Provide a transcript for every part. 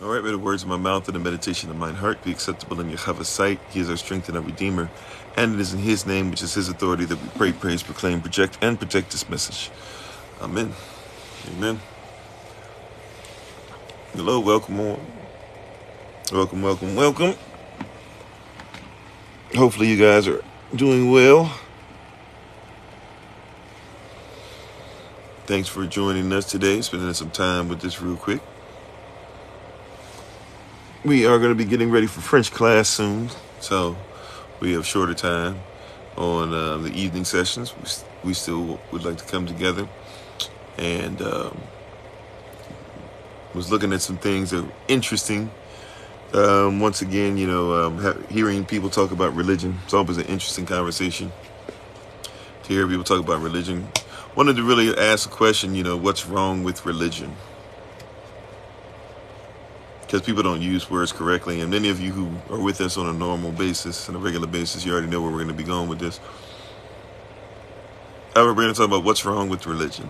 All right, may the words of my mouth and the meditation of mine heart be acceptable in Yahweh's sight. He is our strength and our Redeemer. And it is in His name, which is His authority, that we pray, praise, proclaim, project, and protect this message. Amen. Amen. Hello, welcome on. Welcome, welcome, welcome. Hopefully you guys are doing well. Thanks for joining us today, spending some time with this real quick. We are going to be getting ready for French class soon, so we have shorter time on the evening sessions. We still would like to come together, and was looking at some things that are interesting. Once again, hearing people talk about religion, it's always an interesting conversation to hear people talk about religion. Wanted to really ask a question, what's wrong with religion? Because people don't use words correctly, and many of you who are with us on a normal basis, on a regular basis, you already know where we're going to be going with this. However, we're going to talk about what's wrong with religion.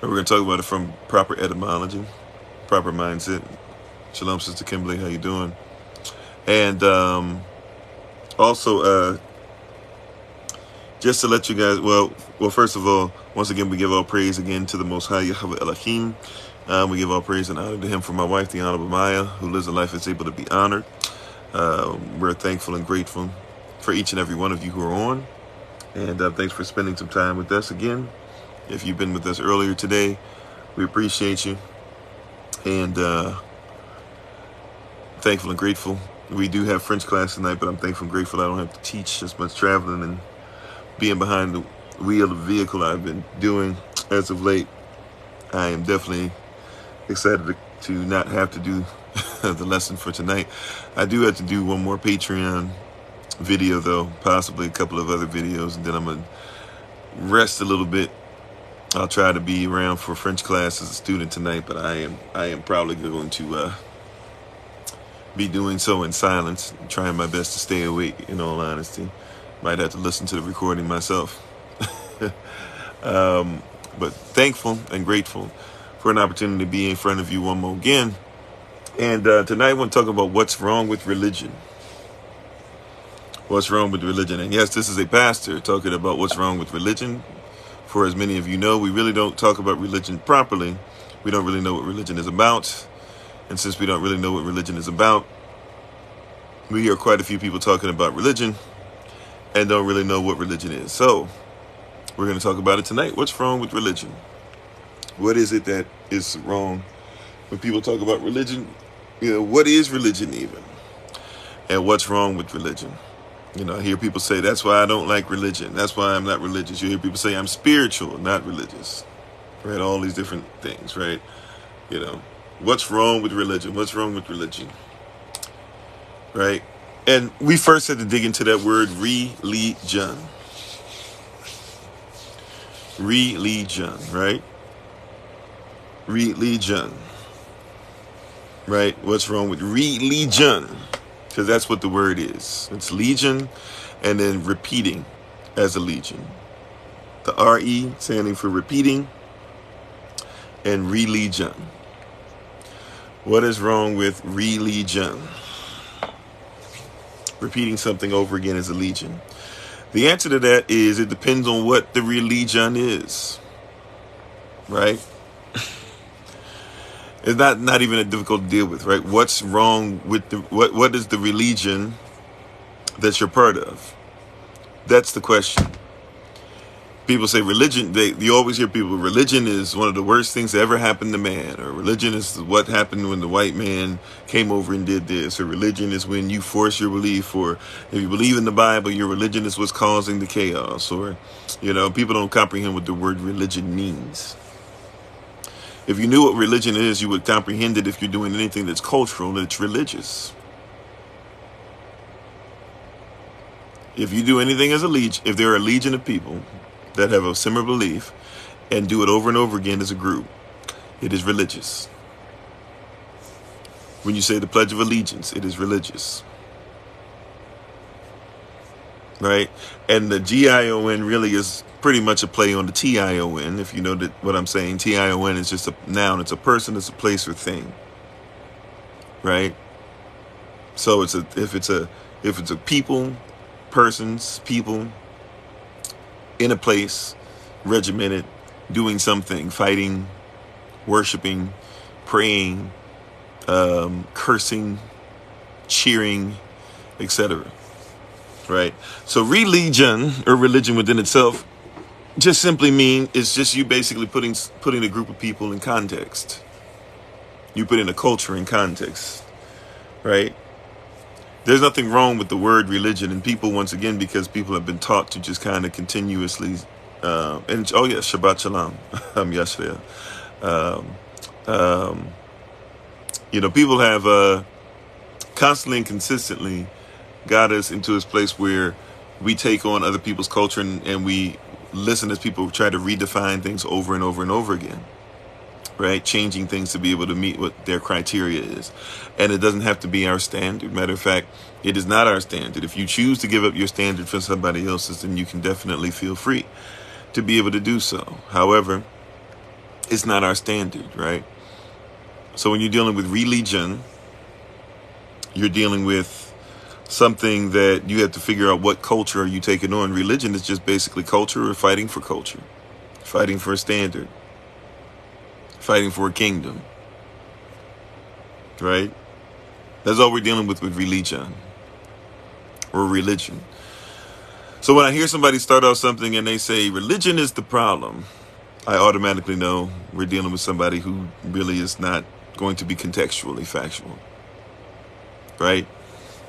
And we're going to talk about it from proper etymology, proper mindset. Shalom, Sister Kimberly, how you doing? And also, just to let you guys, well, first of all, once again, we give all praise again to the Most High Yahweh Elohim. We give all praise and honor to Him for my wife, the Honorable Maya, who lives a life that's able to be honored. We're thankful and grateful for each and every one of you who are on. And thanks for spending some time with us again. If you've been with us earlier today, we appreciate you. And thankful and grateful. We do have French class tonight, but I'm thankful and grateful I don't have to teach as much traveling and being behind the wheel of the vehicle I've been doing as of late. I am definitely excited to not have to do the lesson for tonight. I do have to do one more Patreon video, though, possibly a couple of other videos, and then I'm going to rest a little bit. I'll try to be around for French class as a student tonight, but I am probably going to be doing so in silence, trying my best to stay awake, in all honesty. Might have to listen to the recording myself. But thankful and grateful for an opportunity to be in front of you one more again. And tonight I want to talk about what's wrong with religion. What's wrong with religion? And yes, this is a pastor talking about what's wrong with religion. For as many of you know, we really don't talk about religion properly. We don't really know what religion is about. And since we don't really know what religion is about, we hear quite a few people talking about religion and don't really know what religion is. So we're going to talk about it tonight. What's wrong with religion? What is it that is wrong when people talk about religion? What is religion even? And what's wrong with religion? I hear people say, that's why I don't like religion. That's why I'm not religious. You hear people say, I'm spiritual, not religious. Right? All these different things, right? What's wrong with religion? What's wrong with religion? Right? And we first had to dig into that word religion. Religion, right? Religion. Right? What's wrong with religion? Because that's what the word is. It's legion and then repeating as a legion. The R-E standing for repeating and religion. What is wrong with religion? Repeating something over again as a legion. The answer to that is it depends on what the religion is. Right? It's not even a difficult to deal with, right? What's wrong with what is the religion that you're part of? That's the question. People say religion, you always hear people, religion is one of the worst things that ever happened to man, or religion is what happened when the white man came over and did this, or religion is when you force your belief, or if you believe in the Bible, your religion is what's causing the chaos, or, people don't comprehend what the word religion means. If you knew what religion is, you would comprehend it if you're doing anything that's cultural, that it's religious. If you do anything as a legion, if there are a legion of people that have a similar belief and do it over and over again as a group, it is religious. When you say the Pledge of Allegiance, it is religious. Right? And the G-I-O-N really is pretty much a play on the T-I-O-N. If you know what I'm saying, T-I-O-N is just a noun. It's a person, it's a place or thing. right? So if it's a people in a place, regimented, doing something, fighting, worshiping, praying, cursing, cheering, etc. Right? So religion, or religion within itself, just simply mean it's just you basically putting a group of people in context. You put in a culture in context, right? There's nothing wrong with the word religion, and people, once again, because people have been taught to just kind of continuously, and oh yeah, Shabbat Shalom, Yashveh. People have constantly and consistently got us into this place where we take on other people's culture, and we listen as people try to redefine things over and over and over again. Right? Changing things to be able to meet what their criteria is. And it doesn't have to be our standard. Matter of fact, it is not our standard. If you choose to give up your standard for somebody else's, then you can definitely feel free to be able to do so. However, it's not our standard, right? So when you're dealing with religion, you're dealing with something that you have to figure out what culture are you taking on. Religion is just basically culture, or fighting for culture, fighting for a standard, fighting for a kingdom, right? That's all we're dealing with religion, or religion. So when I hear somebody start off something and they say religion is the problem, I automatically know we're dealing with somebody who really is not going to be contextually factual, right?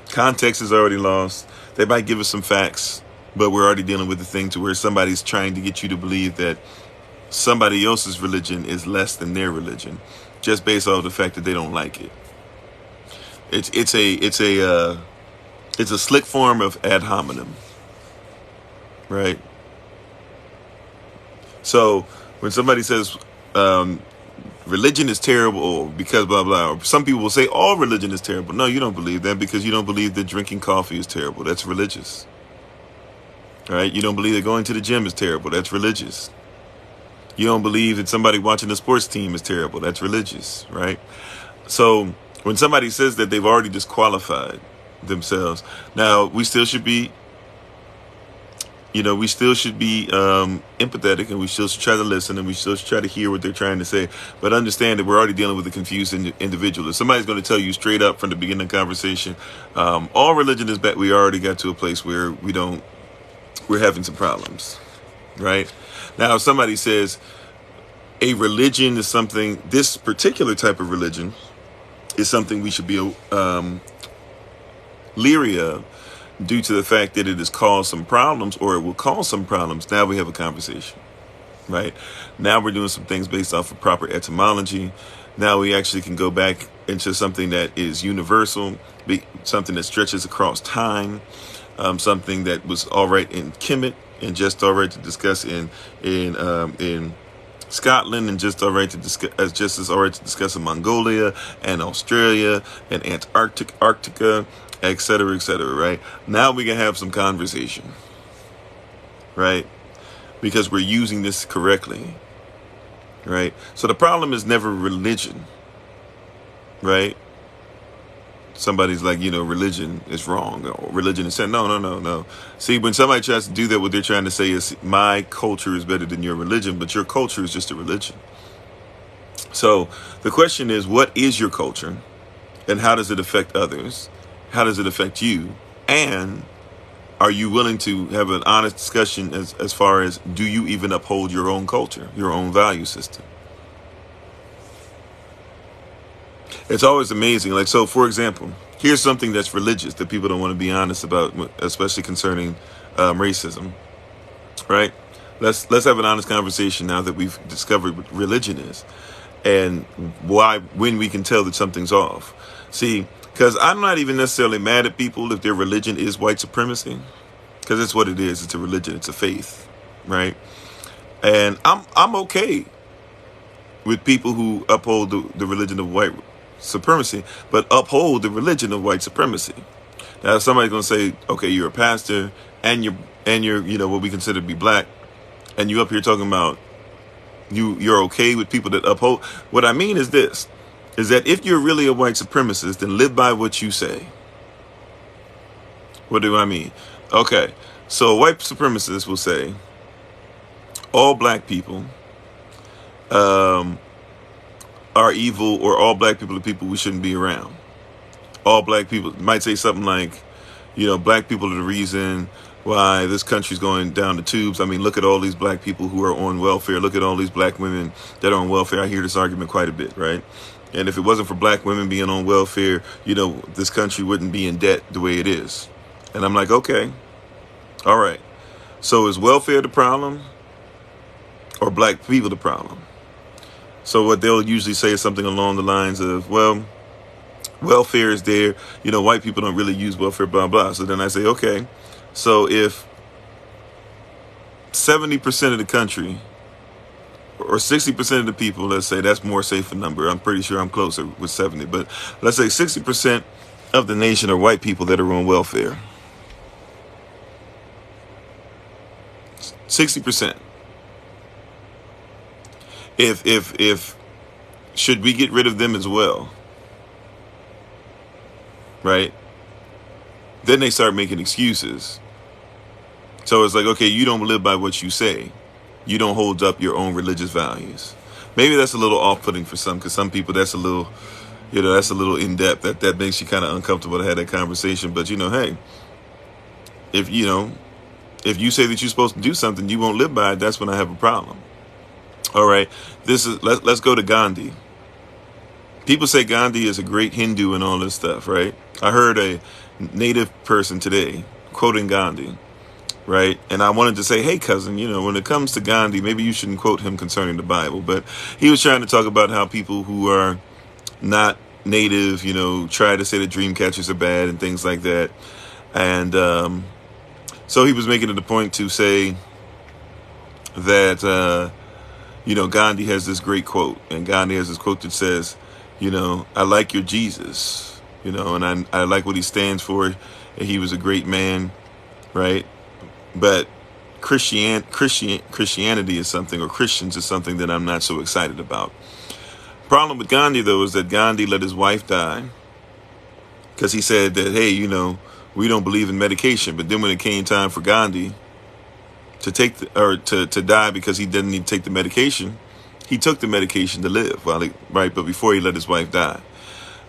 Context is already lost. They might give us some facts, but we're already dealing with the thing to where somebody's trying to get you to believe that somebody else's religion is less than their religion, just based off the fact that they don't like it. It's a slick form of ad hominem, right? So when somebody says religion is terrible because blah blah, or some people will say all religion is terrible. No, you don't believe that, because you don't believe that drinking coffee is terrible. That's religious, right? You don't believe that going to the gym is terrible. That's religious. You don't believe that somebody watching a sports team is terrible. That's religious, right? So when somebody says that, they've already disqualified themselves. Now, we still should be, empathetic, and we still should try to listen, and we still should try to hear what they're trying to say. But understand that we're already dealing with a confused individual. If somebody's going to tell you straight up from the beginning of the conversation, all religion is bad, we already got to a place where we're having some problems, right? Now, if somebody says a religion is something, this particular type of religion is something we should be leery of due to the fact that it has caused some problems, or it will cause some problems, now we have a conversation, right? Now we're doing some things based off of proper etymology. Now we actually can go back into something that is universal, something that stretches across time, something that was all right in Kemet, and just all right to discuss in Scotland, and just all right to discuss, just as all right to discuss in Mongolia and Australia and Antarctica, etc., right? Now we can have some conversation, right? Because we're using this correctly, right? So the problem is never religion, right? Somebody's like, religion is wrong, or religion is sin. No. See, when somebody tries to do that, what they're trying to say is my culture is better than your religion, but your culture is just a religion. So the question is, what is your culture, and how does it affect others? How does it affect you? And are you willing to have an honest discussion as far as, do you even uphold your own culture, your own value system? It's always amazing. Like, so for example, here's something that's religious that people don't want to be honest about, especially concerning racism, right? Let's have an honest conversation now that we've discovered what religion is, and when we can tell that something's off. See, because I'm not even necessarily mad at people if their religion is white supremacy, because it's what it is. It's a religion. It's a faith, right? And I'm okay with people who uphold the religion of white supremacy, but uphold the religion of white supremacy. Now, if somebody's going to say, okay, you're a pastor and you're what we consider to be black, and you up here talking about you're okay with people that uphold. What I mean is this: is that if you're really a white supremacist, then live by what you say. What do I mean? Okay, so a white supremacist will say all black people are evil, or all black people are people we shouldn't be around. All black people might say something like, black people are the reason why this country's going down the tubes. I mean, look at all these black people who are on welfare. Look at all these black women that are on welfare. I hear this argument quite a bit, right? And if it wasn't for black women being on welfare, this country wouldn't be in debt the way it is. And I'm like, okay, all right. So is welfare the problem, or black people the problem? So what they'll usually say is something along the lines of, well, welfare is there. White people don't really use welfare, blah, blah. So then I say, okay, so if 70% of the country, or 60% of the people, let's say, that's more safe a number. I'm pretty sure I'm closer with 70, but let's say 60% of the nation are white people that are on welfare. 60%. If should we get rid of them as well? Right? Then they start making excuses. So it's like, okay, you don't live by what you say. You don't hold up your own religious values. Maybe that's a little off-putting for some, because some people that's a little in-depth. That makes you kind of uncomfortable to have that conversation. But hey, if you say that you're supposed to do something, you won't live by it, that's when I have a problem. All right, let's go to Gandhi. People say Gandhi is a great Hindu and all this stuff, right? I heard a native person today quoting Gandhi, right? And I wanted to say, hey, cousin, when it comes to Gandhi, maybe you shouldn't quote him concerning the Bible. But he was trying to talk about how people who are not native, try to say that dream catchers are bad and things like that. And so he was making it a point to say that, Gandhi has this great quote. And Gandhi has this quote that says, I like your Jesus, and I like what he stands for. And he was a great man, right? But Christianity is something, or Christians is something that I'm not so excited about. Problem with Gandhi, though, is that Gandhi let his wife die because he said that, hey, we don't believe in medication. But then when it came time for Gandhi to take to die because he didn't need to take the medication, he took the medication to live, but before he let his wife die.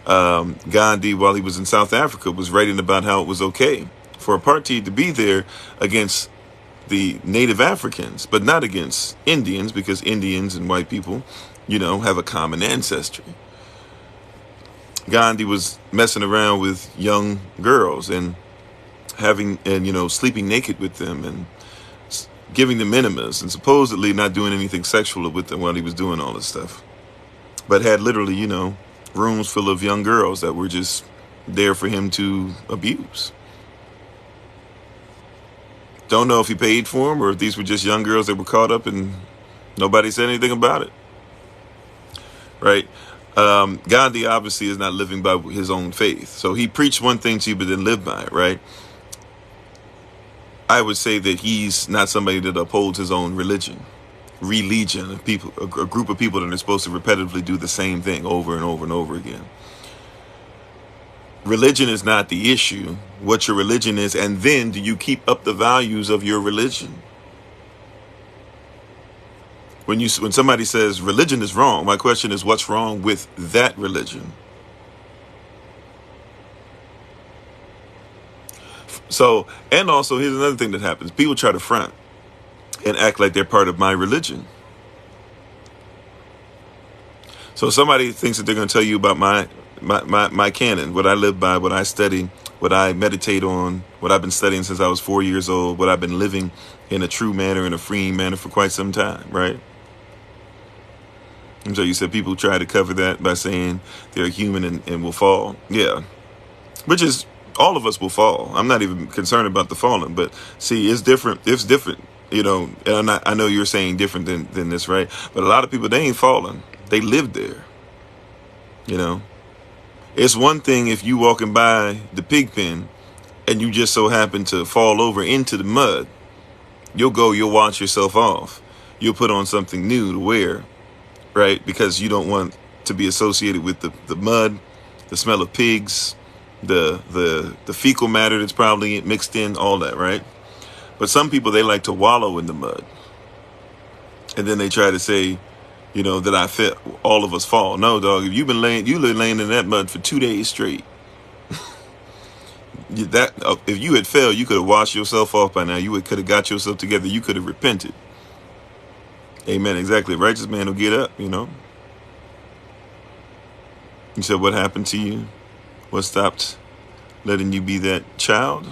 Gandhi, while he was in South Africa, was writing about how it was okay for apartheid to be there against the native Africans, but not against Indians, because Indians and white people, have a common ancestry. Gandhi was messing around with young girls and sleeping naked with them and giving them enemas, and supposedly not doing anything sexual with them while he was doing all this stuff. But had literally, rooms full of young girls that were just there for him to abuse. Don't know if he paid for them or if these were just young girls that were caught up and nobody said anything about it. Right? Gandhi obviously is not living by his own faith. So he preached one thing to you, but didn't live by it, right? I would say that he's not somebody that upholds his own religion of people, a group of people that are supposed to repetitively do the same thing over and over and over again. Religion is not the issue. What your religion is, and then do you keep up the values of your religion? When somebody says religion is wrong, my question is, what's wrong with that religion? So, and also, here's another thing that happens. People try to front and act like they're part of my religion. So somebody thinks that they're going to tell you about my canon, what I live by, what I study, what I meditate on, what I've been studying since I was 4 years old, what I've been living in a true manner, in a freeing manner for quite some time, right? And so you said people try to cover that by saying they're human and will fall. Yeah, which is, all of us will fall. I'm not even concerned about the falling, but see, it's different. It's different, and I know you're saying different than this, right? But a lot of people, they ain't falling. They live there, It's one thing if you walking by the pig pen and you just so happen to fall over into the mud. You'll wash yourself off. You'll put on something new to wear, right? Because you don't want to be associated with the mud, the smell of pigs, the fecal matter that's probably mixed in, all that, right? But some people, they like to wallow in the mud. And then they try to say, that I felt all of us fall. No, dog, if you've been laying in that mud for 2 days straight, if you had fell, you could have washed yourself off by now. You could have got yourself together. You could have repented. Amen. Exactly. A righteous man will get up, You said, what happened to you? What stopped letting you be that child?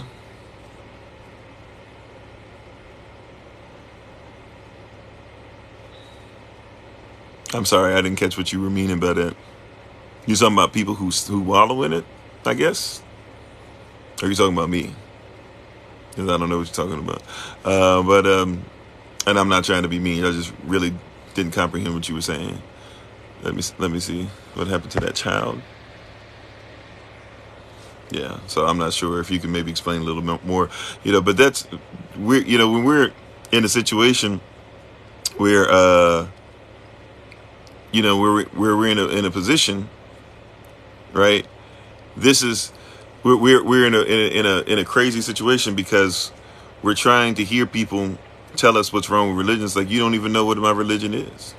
I'm sorry, I didn't catch what you were meaning by that. You talking about people who wallow in it, I guess? Or are you talking about me? Because I don't know what you're talking about. And I'm not trying to be mean. I just really didn't comprehend what you were saying. Let me see what happened to that child. Yeah, so I'm not sure if you can maybe explain a little bit more. But that's when we're in a situation where where we're in a position, right? This is we're in a crazy situation because we're trying to hear people tell us what's wrong with religion. It's like, you don't even know what my religion is.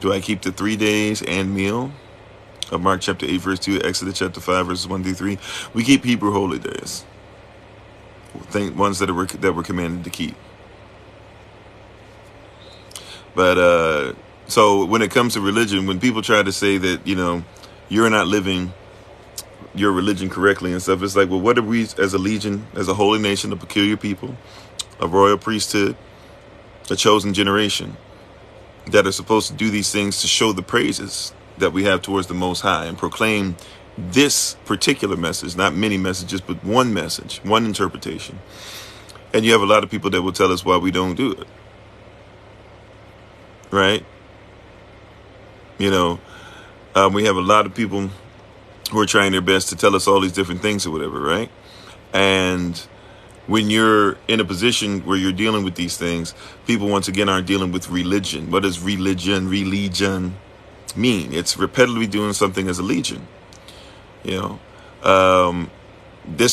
Do I keep the 3 days and meal of Mark chapter 8 verse 2, Exodus chapter 5 verses 1 through 3? We keep Hebrew holy days, ones that we're commanded to keep. But so when it comes to religion, when people try to say that you're not living your religion correctly and stuff, it's like, well, what are we as a legion, as a holy nation, a peculiar people, a royal priesthood, a chosen generation, that are supposed to do these things to show the praises that we have towards the Most High and proclaim this particular message, not many messages, but one message, one interpretation. And you have a lot of people that will tell us why we don't do it. Right? We have a lot of people who are trying their best to tell us all these different things or whatever, right? And when you're in a position where you're dealing with these things, people once again aren't dealing with religion. What does religion mean? It's repetitively doing something as a legion. This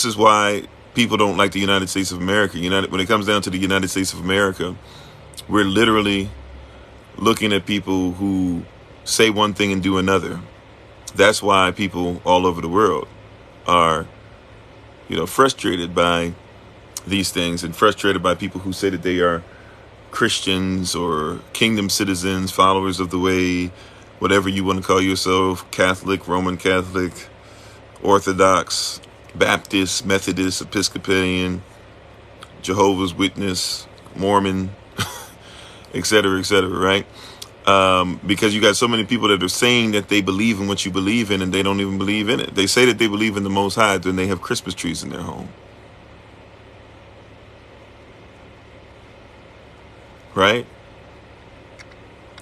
is why people don't like the United States of America. When it comes down to the United States of America, we're literally looking at people who say one thing and do another. That's why people all over the world are, frustrated by these things and frustrated by people who say that they are Christians or kingdom citizens, followers of the way, whatever you want to call yourself, Catholic, Roman Catholic, Orthodox, Baptist, Methodist, Episcopalian, Jehovah's Witness, Mormon, et cetera, right? Because you got so many people that are saying that they believe in what you believe in and they don't even believe in it. They say that they believe in the Most High, then they have Christmas trees in their home. Right?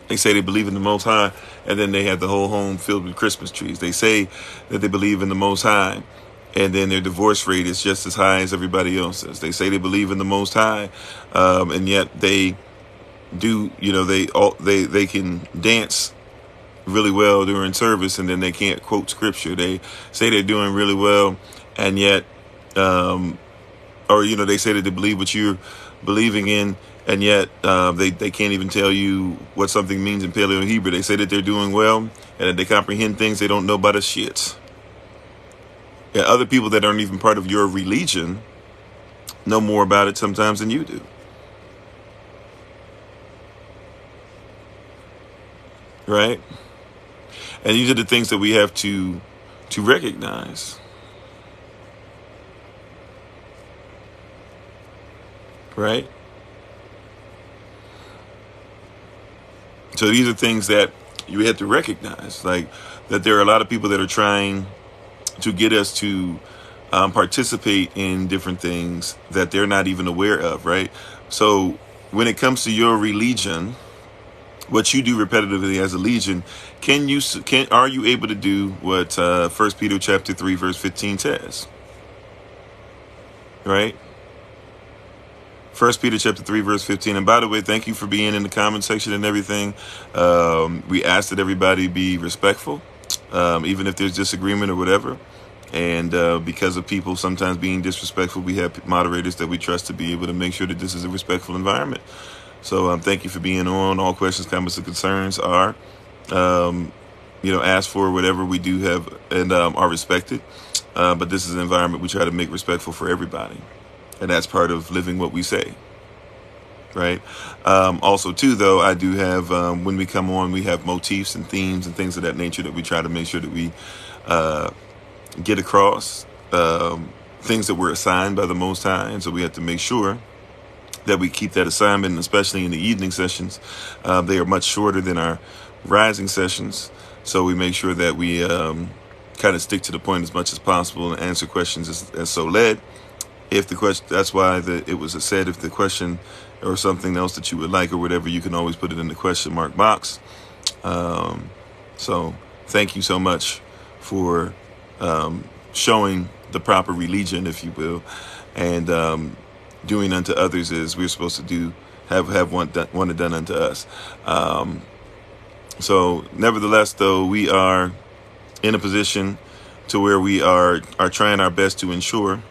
They say they believe in the Most High, and then they have the whole home filled with Christmas trees. They say that they believe in the Most High, and then their divorce rate is just as high as everybody else's. They say they believe in the Most High, and yet they do, they can dance really well during service, and then they can't quote scripture. They say they're doing really well, and yet, they say that they believe what you're believing in, and yet they can't even tell you what something means in Paleo Hebrew. They say that they're doing well and that they comprehend things they don't know about a shit. Yeah, other people that aren't even part of your religion know more about it sometimes than you do. Right? And these are the things that we have to recognize. Right? So these are things that you have to recognize, like that there are a lot of people that are trying to get us to participate in different things that they're not even aware of, right? So when it comes to your religion, what you do repetitively as a legion, are you able to do what 1 Peter chapter 3 verse 15 says? Right? First Peter chapter 3, verse 15. And by the way, thank you for being in the comment section and everything. We ask that everybody be respectful, even if there's disagreement or whatever. And because of people sometimes being disrespectful, we have moderators that we trust to be able to make sure that this is a respectful environment. So thank you for being on. All questions, comments, and concerns are, asked for. Whatever we do have and are respected. But this is an environment we try to make respectful for everybody. And that's part of living what we say. Right. Also, too, though, I do have when we come on, we have motifs and themes and things of that nature that we try to make sure that we get across, things that were assigned by the Most High. And so we have to make sure that we keep that assignment, and especially in the evening sessions. They are much shorter than our rising sessions. So we make sure that we kind of stick to the point as much as possible and answer questions as so led. If the question, that's why it was said, if the question or something else that you would like or whatever, you can always put it in the question mark box. So thank you so much for showing the proper religion, if you will, and doing unto others as we're supposed to do, have one done unto us. So nevertheless, though, we are in a position to where we are trying our best to ensure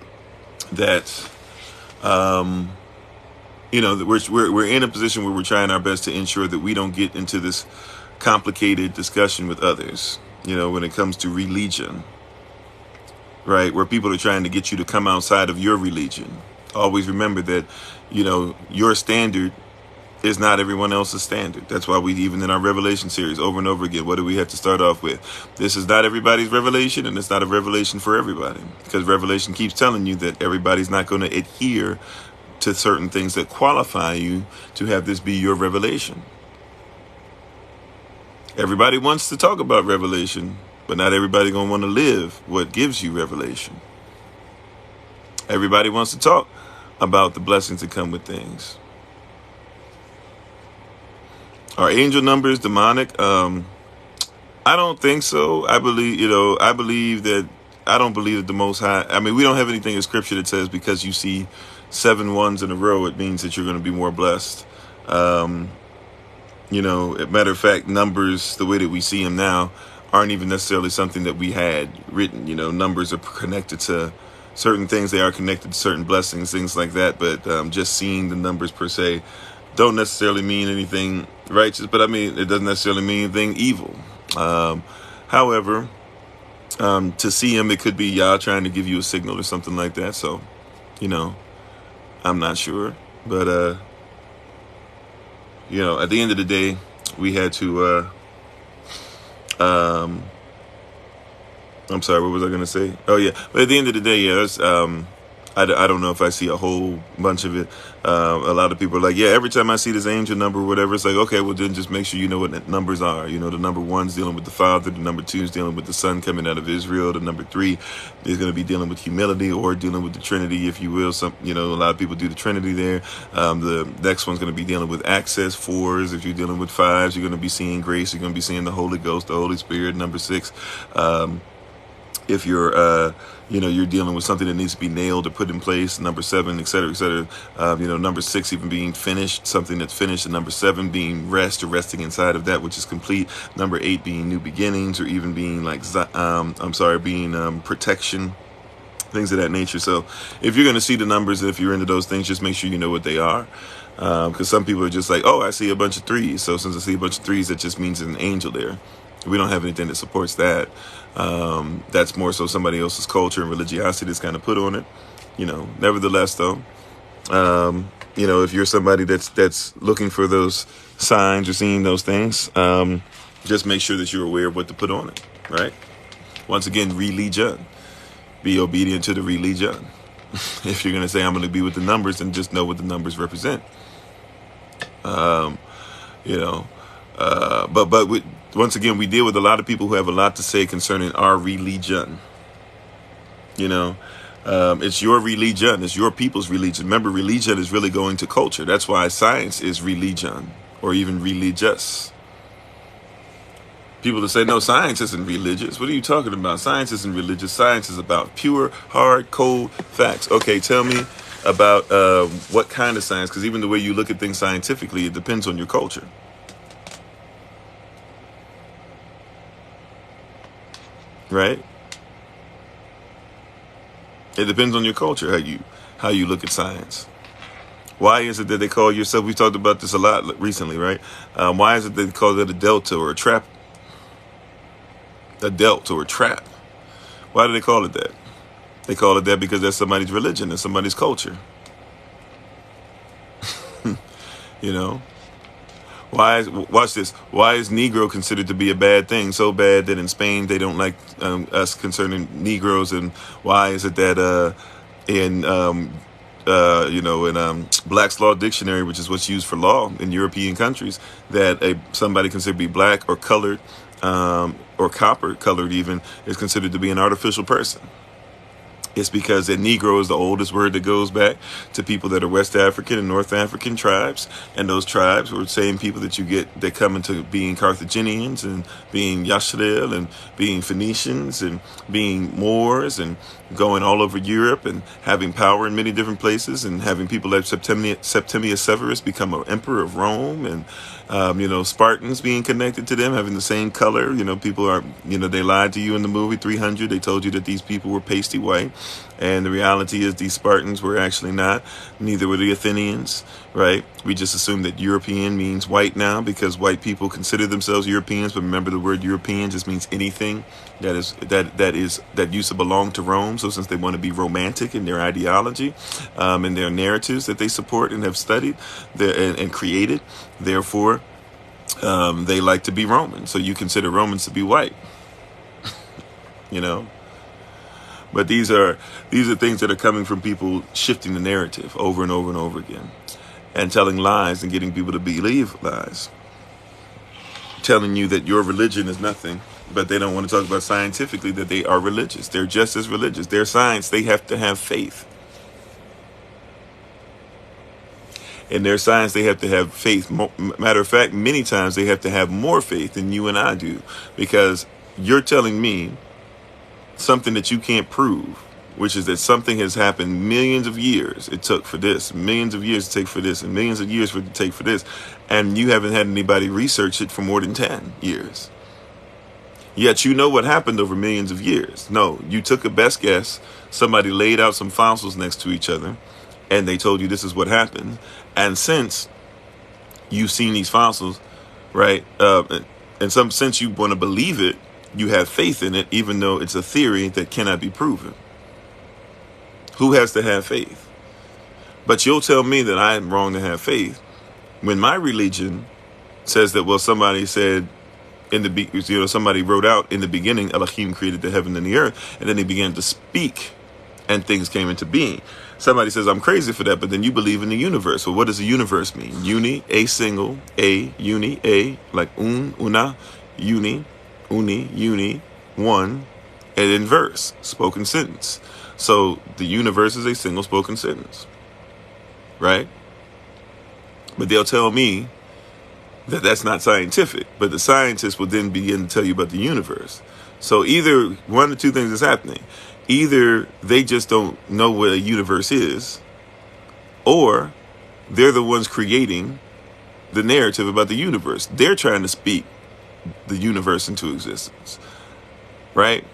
that, we're in a position where we're trying our best to ensure that we don't get into this complicated discussion with others, when it comes to religion, right? Where people are trying to get you to come outside of your religion. Always remember that, your standard is not everyone else's standard. That's why we, even in our Revelation series, over and over again, what do we have to start off with? This is not everybody's revelation, and it's not a revelation for everybody. Because Revelation keeps telling you that everybody's not going to adhere to certain things that qualify you to have this be your revelation. Everybody wants to talk about revelation, but not everybody going to want to live what gives you revelation. Everybody wants to talk about the blessings that come with things. Are angel numbers demonic? I don't think so. I believe that I don't believe that the Most High, we don't have anything in scripture that says because you see 7 ones in a row, it means that you're going to be more blessed. Matter of fact, numbers, the way that we see them now, aren't even necessarily something that we had written. Numbers are connected to certain things. They are connected to certain blessings, things like that. But just seeing the numbers per se don't necessarily mean anything righteous, but it doesn't necessarily mean anything evil. However, to see him, it could be Yah trying to give you a signal or something like that. So, I'm not sure, but at the end of the day, we had to. I'm sorry, what was I going to say? Oh yeah, but at the end of the day, it's, I don't know if I see a whole bunch of it. A lot of people are like, yeah, every time I see this angel number or whatever, it's like, okay, well then just make sure you know what the numbers are. The number 1's dealing with the Father, the number 2's dealing with the Son coming out of Israel, the number 3 is going to be dealing with humility or dealing with the Trinity, if you will. A lot of people do the Trinity there. The next one's going to be dealing with access. 4s, if you're dealing with 5s, you're going to be seeing grace, you're going to be seeing the Holy Ghost, the Holy Spirit. Number 6, if you're you're dealing with something that needs to be nailed or put in place. Number 7, et cetera, et cetera. Number 6 even being finished, something that's finished. And number 7 being rest or resting inside of that which is complete. Number 8 being new beginnings, or even being protection, things of that nature. So if you're going to see the numbers, if you're into those things, just make sure you know what they are. Because some people are just like, oh, I see a bunch of 3s. So since I see a bunch of 3s, that just means there's an angel there. We don't have anything that supports that. That's more so somebody else's culture and religiosity that's kind of put on it. Nevertheless, though, if you're somebody that's looking for those signs or seeing those things, just make sure that you're aware of what to put on it, right? Once again, religion. Be obedient to the religion. If you're going to say, I'm going to be with the numbers, then just know what the numbers represent. Once again, we deal with a lot of people who have a lot to say concerning our religion. It's your religion. It's your people's religion. Remember, religion is really going to culture. That's why science is religion, or even religious. People that say, no, science isn't religious. What are you talking about? Science isn't religious. Science is about pure, hard, cold facts. Okay, tell me about what kind of science, because even the way you look at things scientifically, it depends on your culture, right? It depends on your culture how you look at science. Why is it that they call yourself? We talked about this a lot recently, right? Why is it they call it a delta or a trap? A delt or a trap. Why do they call it that? They call it that because that's somebody's religion and somebody's culture. You know, watch this. Why is Negro considered to be a bad thing? So bad that in Spain they don't like us concerning Negroes. And why is it that in Black's Law Dictionary, which is what's used for law in European countries, that somebody considered to be black or colored or copper colored even is considered to be an artificial person? It's because that Negro is the oldest word that goes back to people that are West African and North African tribes. And those tribes were the same people that come into being Carthaginians and being Yashreel and being Phoenicians and being Moors and going all over Europe and having power in many different places and having people like Septimius Severus become an emperor of Rome and, Spartans being connected to them, having the same color. People are, they lied to you in the movie 300. They told you that these people were pasty white. And the reality is these Spartans were actually not. Neither were the Athenians, right? We just assume that European means white now because white people consider themselves Europeans. But remember, the word European just means anything that used to belong to Rome. So since they want to be romantic in their ideology, and their narratives that they support and have studied and created, therefore, they like to be Roman. So you consider Romans to be white, But these are things that are coming from people shifting the narrative over and over and over again and telling lies and getting people to believe lies, telling you that your religion is nothing, but they don't want to talk about scientifically that they are religious. They're just as religious. Their science, they have to have faith. In their science, they have to have faith. Matter of fact, many times they have to have more faith than you and I do, because you're telling me something that you can't prove, which is that something has happened millions of years it took for this, millions of years to take for this, and millions of years for it to take for this, and you haven't had anybody research it for more than 10 years. Yet you know what happened over millions of years. No, you took a best guess, somebody laid out some fossils next to each other, and they told you this is what happened. And since you've seen these fossils, right, since you want to believe it, you have faith in it, even though it's a theory that cannot be proven. Who has to have faith? But you'll tell me that I'm wrong to have faith when my religion says that, well, somebody said somebody wrote out in the beginning, Elohim created the heaven and the earth, and then he began to speak and things came into being. Somebody says, I'm crazy for that, but then you believe in the universe. Well, what does the universe mean? Uni, a single, a, uni, a, like una, uni, one, and then verse, spoken sentence. So the universe is a single spoken sentence, right? But they'll tell me that that's not scientific, but the scientists will then begin to tell you about the universe. So either one of two things is happening. Either they just don't know what a universe is, or they're the ones creating the narrative about the universe. They're trying to speak the universe into existence, right?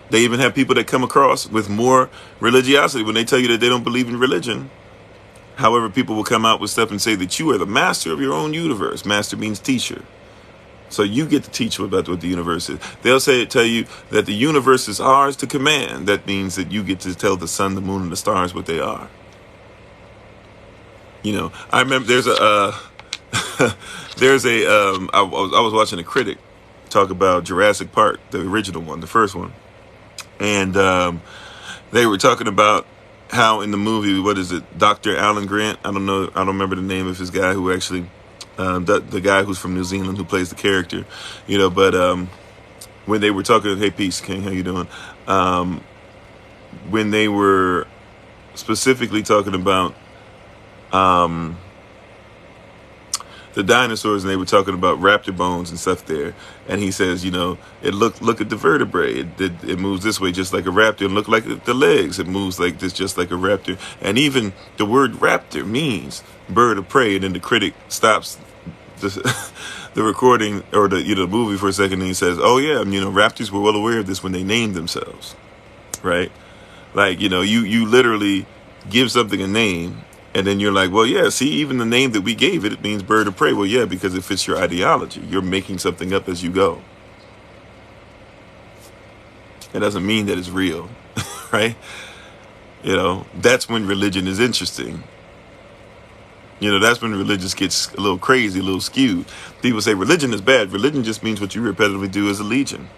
They even have people that come across with more religiosity when they tell you that they don't believe in religion. However, people will come out with stuff and say that you are the master of your own universe. Master means teacher. So you get to teach about what the universe is. They'll tell you that the universe is ours to command. That means that you get to tell the sun, the moon, and the stars what they are. I remember I was watching a critic talk about Jurassic Park, the original one, the first one. And they were talking about how in the movie, what is it, Dr. Alan Grant? I don't remember the name of his guy who actually, the guy who's from New Zealand who plays the character, but when they were talking, hey, peace, King, how you doing? When they were specifically talking about the dinosaurs, and they were talking about raptor bones and stuff there. And he says, it look at the vertebrae. It moves this way just like a raptor, and look like the legs. It moves like this just like a raptor. And even the word raptor means bird of prey. And then the critic stops the recording or the movie for a second, and he says, "Oh yeah, raptors were well aware of this when they named themselves, right? Like you literally give something a name." And then you're like, well, yeah, see, even the name that we gave it, it means bird of prey. Well, yeah, because it fits your ideology. You're making something up as you go. It doesn't mean that it's real, right? That's when religion is interesting. That's when religion gets a little crazy, a little skewed. People say religion is bad. Religion just means what you repetitively do as a legion.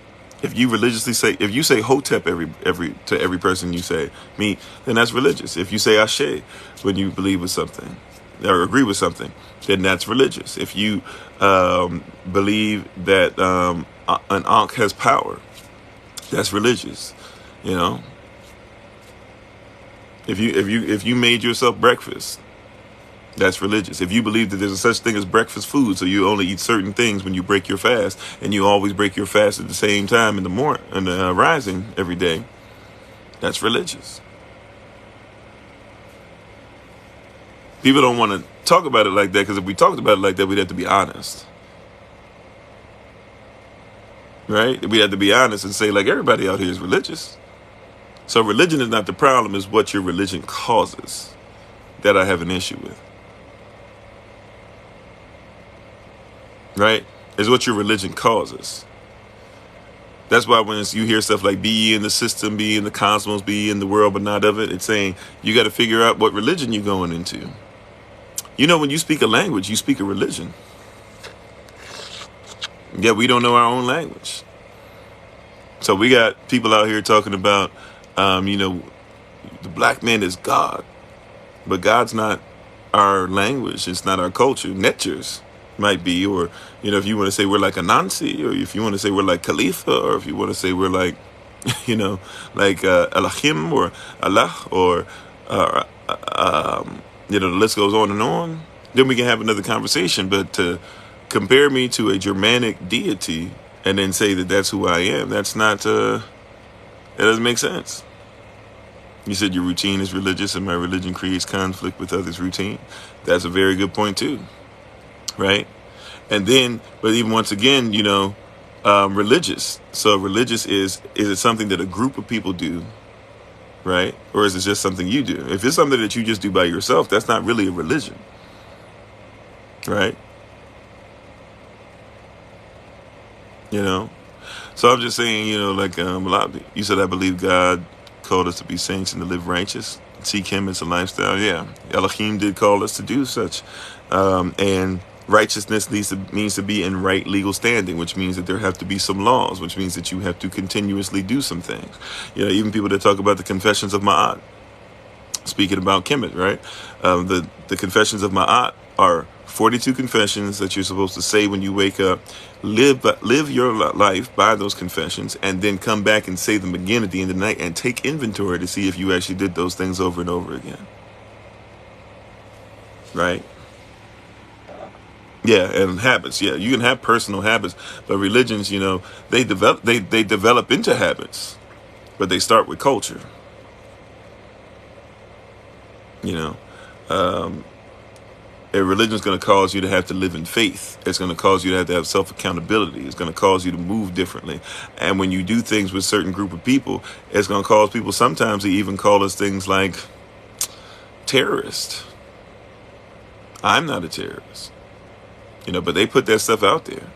If you say Hotep to every person you say meet, then that's religious. If you say Ashe when you believe with something or agree with something, then that's religious. If you believe that an Ankh has power, that's religious. If you made yourself breakfast, that's religious. If you believe that there's a such thing as breakfast food, so you only eat certain things when you break your fast, and you always break your fast at the same time in the morning and rising every day, that's religious. People don't want to talk about it like that, because if we talked about it like that, we'd have to be honest. Right? We have to be honest and say, like, everybody out here is religious. So religion is not the problem, it's what your religion causes that I have an issue with. Right? Is what your religion causes. That's why when you hear stuff like be ye in the system, be ye in the cosmos, be ye in the world, but not of it, it's saying you got to figure out what religion you're going into. When you speak a language, you speak a religion. Yet we don't know our own language. So we got people out here talking about, the black man is God. But God's not our language. It's not our culture. Netchers might be, or, if you want to say we're like Anansi, or if you want to say we're like Khalifa, or if you want to say we're like, like Elohim or Allah, or, the list goes on and on, then we can have another conversation. But to compare me to a Germanic deity and then say that that's who I am, that's not, that doesn't make sense. You said your routine is religious and my religion creates conflict with others' routine. That's a very good point too, right? And then, but even once again, religious. So religious is it something that a group of people do, right? Or is it just something you do? If it's something that you just do by yourself, that's not really a religion, right? So I'm just saying, like a lot of you said, I believe God called us to be saints and to live righteous. Seek him as a lifestyle. Yeah, Elohim did call us to do such. And righteousness means to be in right legal standing, which means that there have to be some laws, which means that you have to continuously do some things. Even people that talk about the confessions of Ma'at, speaking about Kemet, right? The confessions of Ma'at are 42 confessions that you're supposed to say when you wake up, live your life by those confessions, and then come back and say them again at the end of the night and take inventory to see if you actually did those things over and over again. Right? Yeah, and habits. Yeah, you can have personal habits, but religions, they develop into habits, but they start with culture. A religion is going to cause you to have to live in faith. It's going to cause you to have self-accountability. It's going to cause you to move differently. And when you do things with a certain group of people, it's going to cause people sometimes to even call us things like terrorist. I'm not a terrorist. But they put that stuff out there.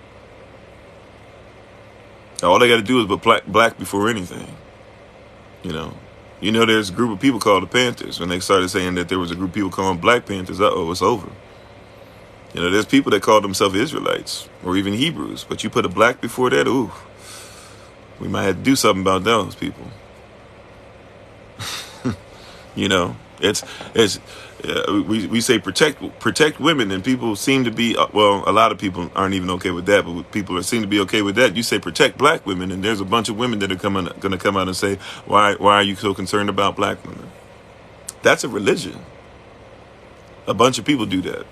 All they got to do is put black before anything. There's a group of people called the Panthers. When they started saying that there was a group of people calling Black Panthers, it's over. There's people that call themselves Israelites or even Hebrews, but you put a black before that, ooh, we might have to do something about those people. We say protect women, and people seem to be, a lot of people aren't even okay with that, but people seem to be okay with that. You say protect black women, and there's a bunch of women that are going to come out and say, why are you so concerned about black women? That's a religion. A bunch of people do that.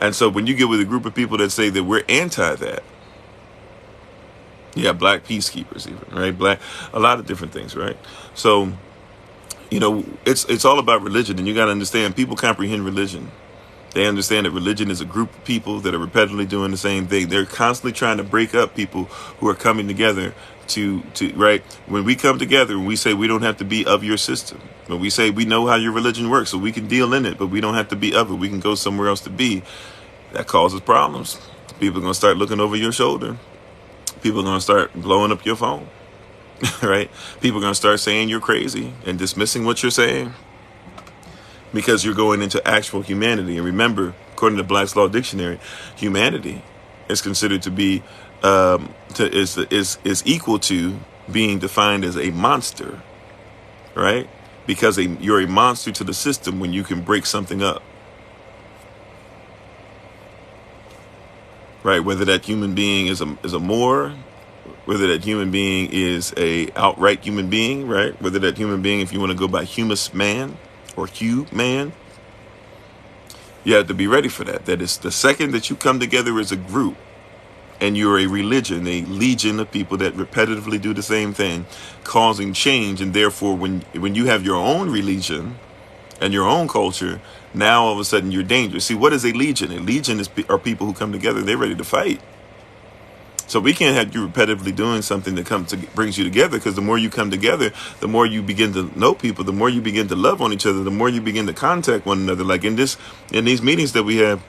And so when you get with a group of people that say that we're anti that, yeah, black peacekeepers even, right? A lot of different things, right? So, it's all about religion, and you got to understand people comprehend religion. They understand that religion is a group of people that are repetitively doing the same thing. They're constantly trying to break up people who are coming together to right? When we come together and we say we don't have to be of your system, when we say we know how your religion works, so we can deal in it, but we don't have to be of it. We can go somewhere else to be. That causes problems. People are going to start looking over your shoulder. People are going to start blowing up your phone, right? People are going to start saying you're crazy and dismissing what you're saying, because you're going into actual humanity. And remember, according to Black's Law Dictionary, humanity is considered to be is equal to being defined as a monster, right? Because you're a monster to the system when you can break something up, right? Whether that human being is a Moor, whether that human being is a outright human being, right? Whether that human being, if you want to go by humus man, or Hugh man, you have to be ready for that. That is the second that you come together as a group and you're a religion, a legion of people that repetitively do the same thing, causing change. And therefore, when you have your own religion and your own culture, now all of a sudden you're dangerous. See, what is a legion? A legion are people who come together, they're ready to fight. So we can't have you repetitively doing something that brings you together, because the more you come together, the more you begin to know people, the more you begin to love on each other, the more you begin to contact one another. Like in these meetings that we have,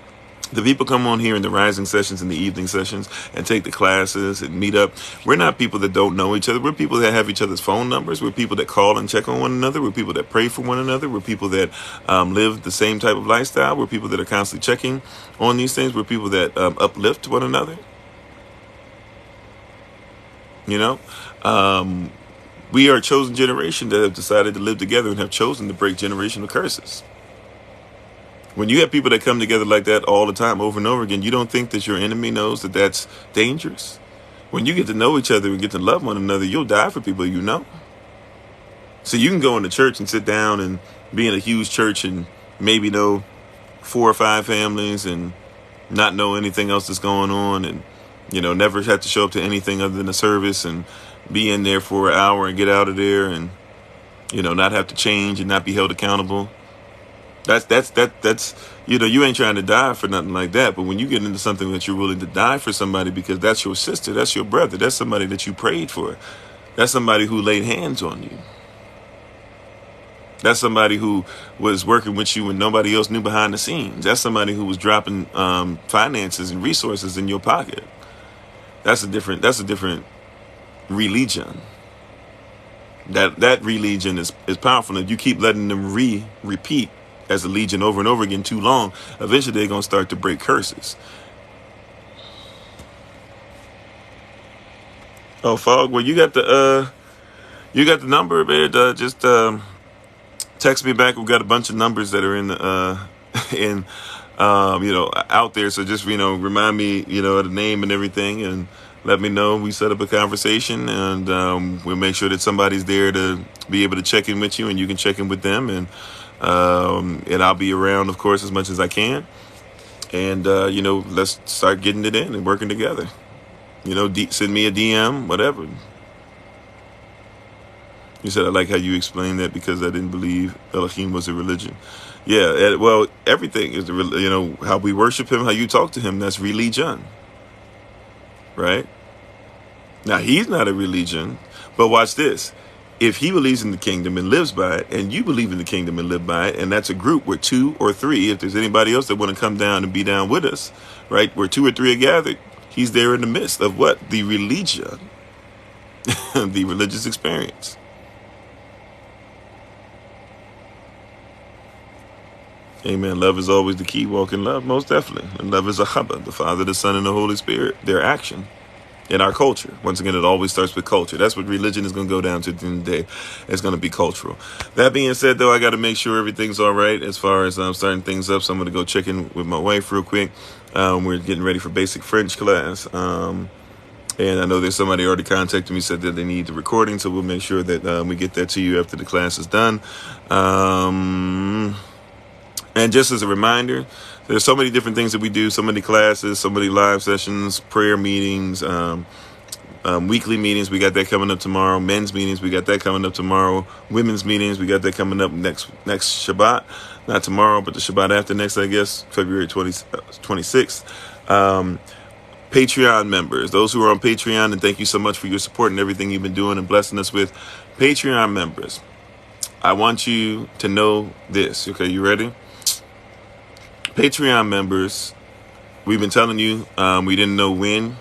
the people come on here in the rising sessions and the evening sessions and take the classes and meet up. We're not people that don't know each other. We're people that have each other's phone numbers. We're people that call and check on one another. We're people that pray for one another. We're people that live the same type of lifestyle. We're people that are constantly checking on these things. We're people that uplift one another. We are a chosen generation that have decided to live together and have chosen to break generational curses. When you have people that come together like that all the time, over and over again, you don't think that your enemy knows that that's dangerous? When you get to know each other and get to love one another, you'll die for people you know. So you can go into church and sit down and be in a huge church and maybe know 4 or 5 families and not know anything else that's going on, and never have to show up to anything other than a service and be in there for an hour and get out of there and, not have to change and not be held accountable. That's you ain't trying to die for nothing like that. But when you get into something that you're willing to die for somebody because that's your sister, that's your brother, that's somebody that you prayed for, that's somebody who laid hands on you, that's somebody who was working with you when nobody else knew behind the scenes, that's somebody who was dropping finances and resources in your pocket. That's a different religion. That religion is powerful. If you keep letting them repeat as a legion over and over again too long, eventually they're gonna start to break curses. Oh, Fog, well, you got the number, man. Just text me back. We've got a bunch of numbers that are in out there. So just, remind me, of the name and everything, and let me know. We set up a conversation, and we'll make sure that somebody's there to be able to check in with you, and you can check in with them. And I'll be around, of course, as much as I can. And, let's start getting it in and working together. Send me a DM, whatever. You said, I like how you explained that because I didn't believe Elohim was a religion. Yeah, well, everything is, how we worship him, how you talk to him, that's religion. Right? Now, he's not a religion, but watch this. If he believes in the kingdom and lives by it, and you believe in the kingdom and live by it, and that's a group where 2 or 3, if there's anybody else that want to come down and be down with us, right, where 2 or 3 are gathered, he's there in the midst of what? The religion, the religious experience. Amen. Love is always the key. Walk in love, most definitely. And love is a Chabad, the Father, the Son, and the Holy Spirit. Their action in our culture. Once again, it always starts with culture. That's what religion is going to go down to at the end of the day. It's going to be cultural. That being said, though, I got to make sure everything's all right as far as starting things up. So I'm going to go check in with my wife real quick. We're getting ready for basic French class. And I know there's somebody already contacted me, said that they need the recording. So we'll make sure that we get that to you after the class is done. And just as a reminder, there's so many different things that we do, so many classes, so many live sessions, prayer meetings, weekly meetings. We got that coming up tomorrow. Men's meetings, we got that coming up tomorrow. Women's meetings, we got that coming up next Shabbat. Not tomorrow, but the Shabbat after next, I guess, February 26th. Patreon members, those who are on Patreon, and thank you so much for your support and everything you've been doing and blessing us with. Patreon members, I want you to know this. Okay, you ready? Patreon members, we've been telling you, we didn't know when,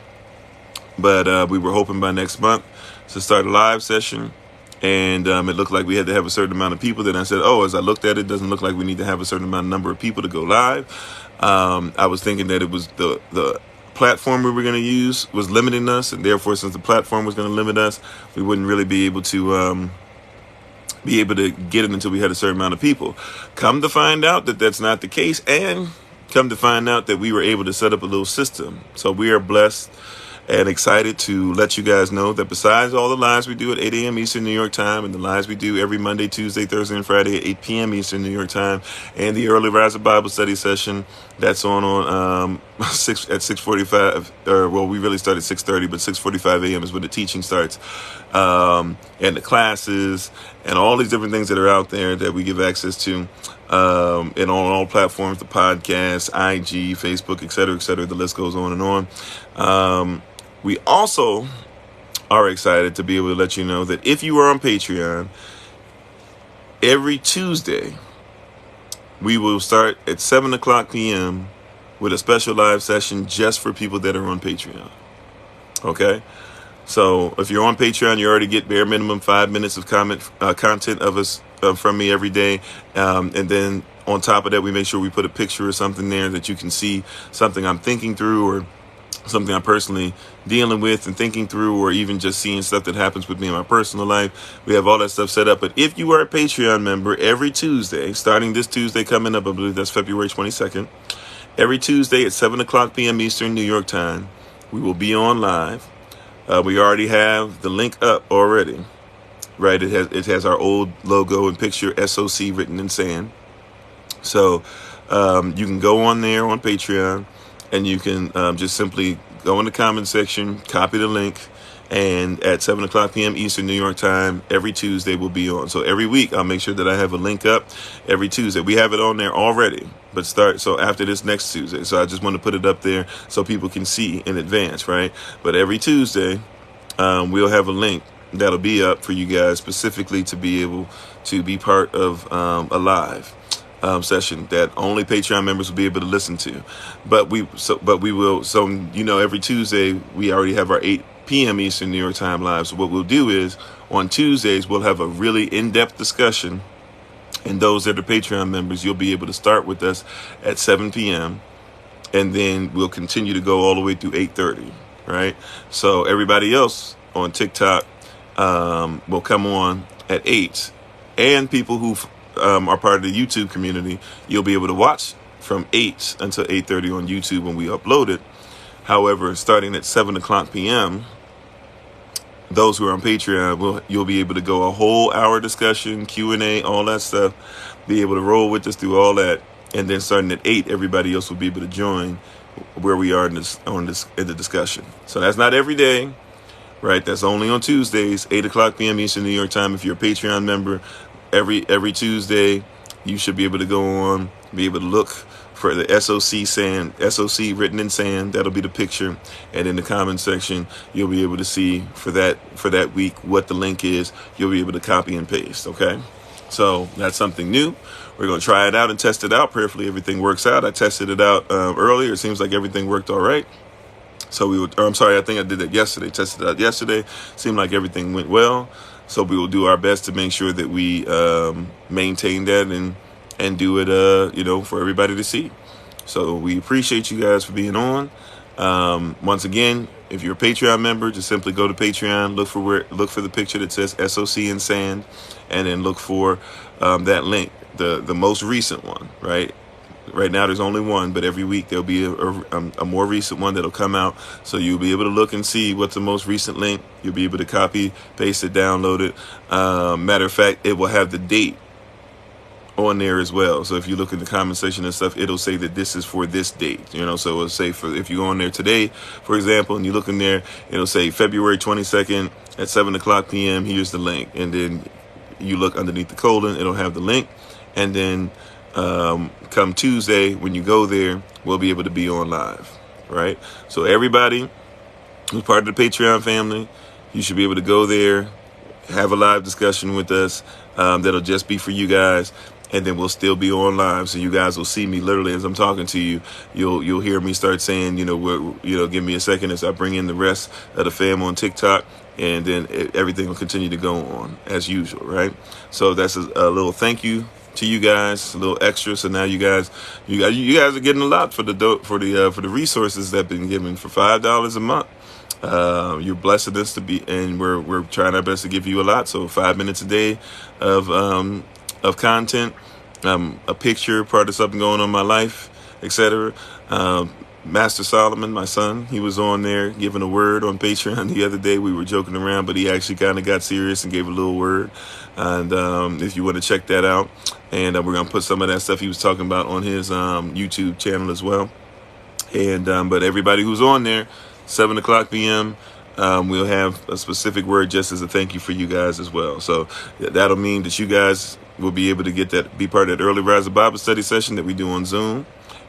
but we were hoping by next month to start a live session. And it looked like we had to have a certain amount of people. Then I said, as I looked at it, doesn't look like we need to have a certain number of people to go live. I was thinking that it was the platform we were going to use was limiting us, and therefore, since the platform was going to limit us, we wouldn't really be able to get it until we had a certain amount of people. Come to find out that that's not the case, and come to find out that we were able to set up a little system. So we are blessed and excited to let you guys know that besides all the lives we do at 8 a.m. Eastern New York time, and the lives we do every Monday, Tuesday, Thursday, and Friday at 8 p.m. Eastern New York time, and the Early Riser Bible Study session that's on 6:45, we really start at 6:30, but 6:45 a.m. is when the teaching starts, and the classes and all these different things that are out there that we give access to, and on all platforms, the podcast, IG, Facebook, et cetera, the list goes on and on. We also are excited to be able to let you know that if you are on Patreon, every Tuesday, we will start at 7 o'clock p.m. with a special live session just for people that are on Patreon. Okay? So if you're on Patreon, you already get bare minimum 5 minutes of content of us from me every day. And then on top of that, we make sure we put a picture or something there that you can see something I'm thinking through, or something I'm personally dealing with and thinking through, or even just seeing stuff that happens with me in my personal life. We have all that stuff set up. But if you are a Patreon member, every Tuesday, starting this Tuesday coming up, I believe that's February 22nd, every Tuesday at 7 o'clock p.m. Eastern New York time, we will be on live. We already have the link up already, right? It has our old logo and picture SOC written in sand. So you can go on there on Patreon, and you can just simply go in the comment section, copy the link, and at 7 o'clock p.m. Eastern New York time, every Tuesday will be on. So every week, I'll make sure that I have a link up every Tuesday. We have it on there already, but after this next Tuesday. So I just want to put it up there so people can see in advance, right? But every Tuesday, we'll have a link that'll be up for you guys specifically to be able to be part of a live session that only Patreon members will be able to listen to. But we will. So every Tuesday we already have our 8 p.m. Eastern New York time live. So what we'll do is on Tuesdays we'll have a really in-depth discussion, and those that are Patreon members, you'll be able to start with us at 7 p.m. and then we'll continue to go all the way through 8:30. Right. So everybody else on TikTok will come on at 8, and people who are part of the YouTube community, you'll be able to watch from 8 until 8:30 on YouTube when we upload it. However, starting at 7 o'clock p.m., those who are on Patreon, you'll be able to go a whole hour discussion, Q&A, all that stuff, be able to roll with us through all that. And then starting at 8, everybody else will be able to join where we are in the discussion. So that's not every day, right? That's only on Tuesdays, 8 o'clock p.m. Eastern New York time. If you're a Patreon member, every Tuesday, you should be able to go on, be able to look for the SOC written in sand. That'll be the picture. And in the comment section, you'll be able to see for that week what the link is. You'll be able to copy and paste. Okay. So that's something new. We're going to try it out and test it out. Prayerfully, everything works out. I tested it out earlier. It seems like everything worked all right. So I think I did that yesterday. Tested it out yesterday. Seemed like everything went well. So we will do our best to make sure that we maintain that and do it, for everybody to see. So we appreciate you guys for being on. Once again, if you're a Patreon member, just simply go to Patreon, look for the picture that says SOC in sand, and then look for that link, the most recent one, right? Right now there's only one, but every week there'll be a more recent one that'll come out. So you'll be able to look and see what's the most recent link. You'll be able to copy, paste it, download it. Matter of fact, it will have the date on there as well. So if you look in the comment section and stuff, it'll say that this is for this date, so it'll say for, if you go on there today, for example, and you look in there, it'll say February 22nd at 7:00 p.m. Here's the link. And then you look underneath the colon, it'll have the link. And then come Tuesday, when you go there, we'll be able to be on live, right? So everybody who's part of the Patreon family, you should be able to go there, have a live discussion with us. That'll just be for you guys. And then we'll still be on live, so you guys will see me literally as I'm talking to you. You'll hear me start saying, give me a second as I bring in the rest of the fam on TikTok, and then everything will continue to go on as usual, right? So that's a little thank you to you guys, a little extra. So now you guys are getting a lot for the resources that have been given for $5 a month. You're blessing us to be, and we're trying our best to give you a lot. So 5 minutes a day of content, a picture, part of something going on in my life, etc. Master Solomon, my son, he was on there giving a word on Patreon the other day. We were joking around, but he actually kind of got serious and gave a little word. And if you want to check that out, and we're going to put some of that stuff he was talking about on his YouTube channel as well. And but everybody who's on there, 7:00 p.m., we'll have a specific word just as a thank you for you guys as well. So that'll mean that you guys will be able to be part of that early riser Bible study session that we do on Zoom.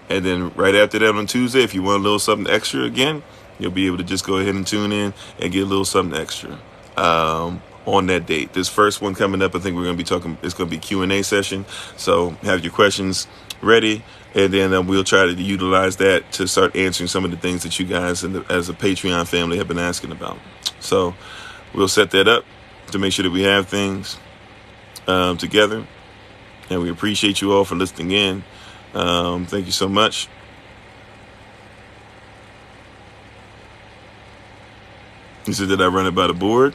And then right after that on Tuesday, if you want a little something extra again, you'll be able to just go ahead and tune in and get a little something extra on that date. This first one coming up, I think we're going to be talking, it's going to be Q&A session. So have your questions ready. And then we'll try to utilize that to start answering some of the things that you guys as a Patreon family have been asking about. So we'll set that up to make sure that we have things together. And we appreciate you all for listening in. Thank you so much. You said that I run it by the board.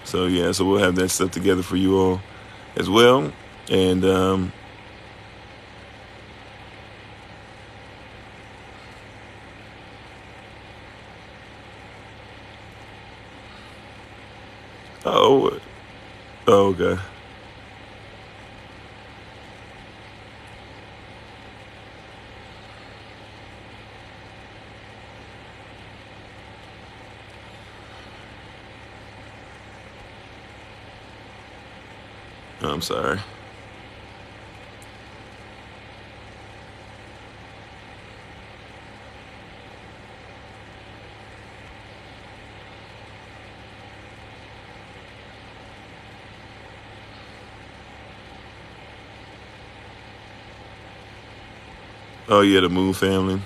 So yeah, so we'll have that stuff together for you all as well. And oh, okay. I'm sorry. Oh yeah, the Moon family.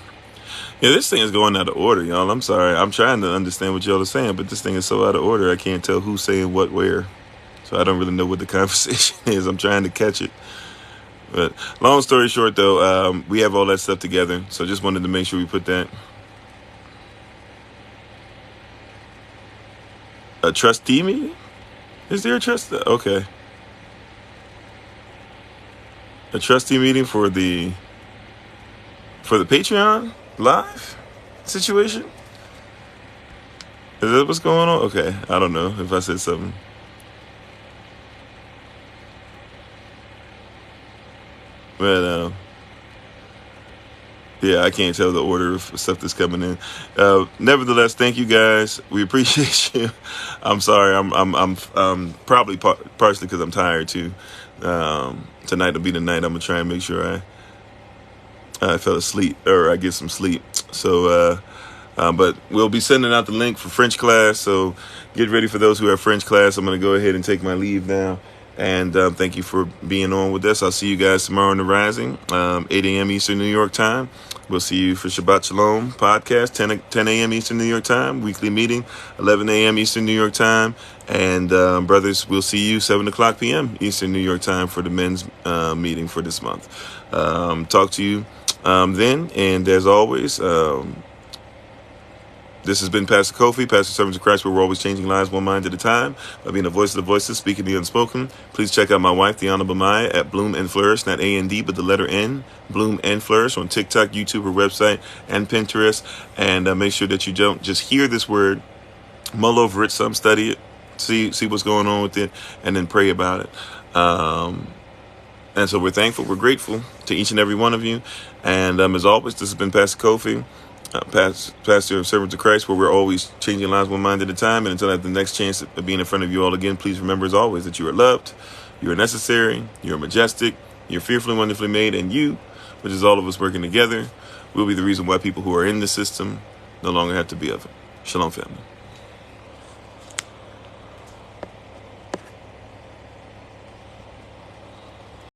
Yeah, this thing is going out of order, y'all. I'm sorry. I'm trying to understand what y'all are saying, but this thing is so out of order. I can't tell who's saying what where. So I don't really know what the conversation is. I'm trying to catch it. But long story short, though, we have all that stuff together. So just wanted to make sure we put that. A trustee meeting? Is there a trust? Okay. A trustee meeting for the Patreon live situation? Is that what's going on? Okay. I don't know if I said something. But yeah, I can't tell the order of stuff that's coming in. Nevertheless, thank you guys. We appreciate you. I'm sorry. I'm probably partially because I'm tired too. Tonight will be the night. I'm gonna try and make sure I fell asleep or I get some sleep. So, but we'll be sending out the link for French class. So get ready for those who have French class. I'm gonna go ahead and take my leave now. And thank you for being on with us. I'll see you guys tomorrow in the Rising, 8 a.m. Eastern New York time. We'll see you for Shabbat Shalom podcast, 10 a.m. Eastern New York time. Weekly meeting, 11 a.m. Eastern New York time. And brothers, we'll see you 7:00 p.m. Eastern New York time for the men's meeting for this month. Talk to you then. And as always, this has been Pastor Kofi, Pastor Servants of Christ, where we're always changing lives one mind at a time by being the voice of the voiceless, speaking the unspoken. Please check out my wife, the Honorable Maya, at Bloom and Flourish, not A-N-D, but the letter N, Bloom and Flourish, on TikTok, YouTube, her website, and Pinterest. And make sure that you don't just hear this word, mull over it, some study it, see what's going on with it, and then pray about it. And so we're thankful, we're grateful to each and every one of you. And as always, this has been Pastor Kofi, pastor of Servants of Christ, where we're always changing lives one mind at a time. And until I have the next chance of being in front of you all again, please remember as always that you are loved, you are necessary, you are majestic, you're fearfully and wonderfully made, and you, which is all of us working together, will be the reason why people who are in the system no longer have to be of it. Shalom, family.